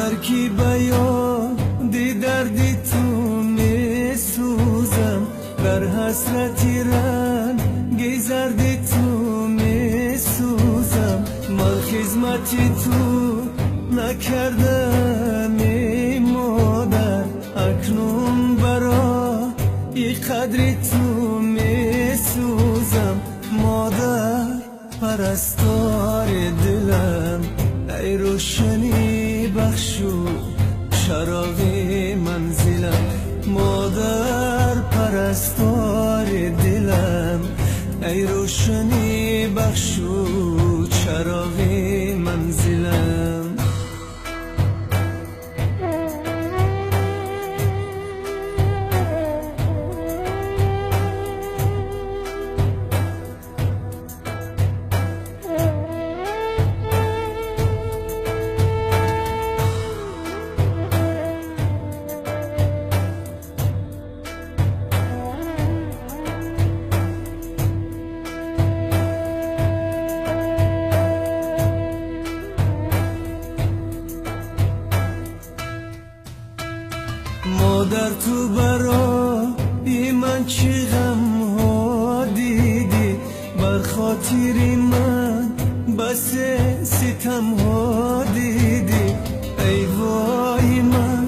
کی بیان دی دردی تو می سوزم بر حسرتی رنگی زردی تو می سوزم مال خدمتی تو نکردم ای مادر اکنون برای قدری تو می سوزم مادر پرستار دلم ای روشنی بخشو چراغ منزلم مادر پرستار دلم ای روشنی بخشو چراغ منزلم مادر تو برای من چه غم ها دیدی بر خاطر من بس ستم ها دیدی ای وای من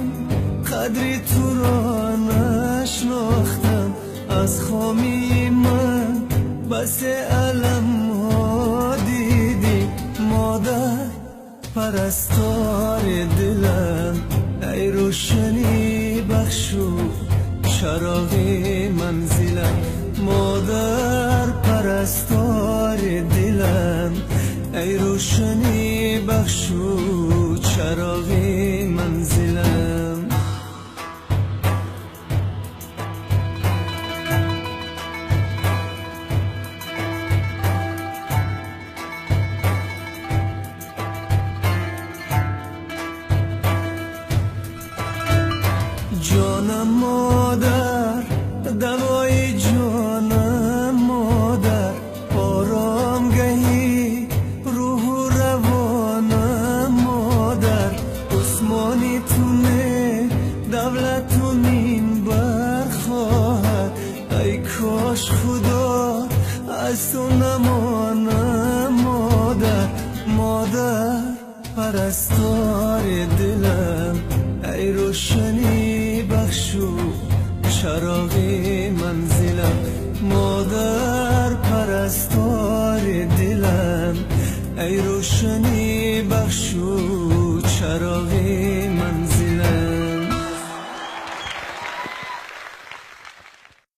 قدری تو را نشناختم از خامی من بس علم ها دیدی مادر پرستار دلم ای روشنی بخشو چراغ منزلم مادر پرستار دلم ای روشنی بخشو چراغ منزلم جانم مادر دوای جانم مادر آرامگهی روح و روانم مادر عثمانی تونه دولت و منبر خواهد ای کاش خدا از تو نمانم مادر مادر پرستار دلم ای روشنی بخشو چراغ منزلم مادر پرستار دلم ای روشنی بخشو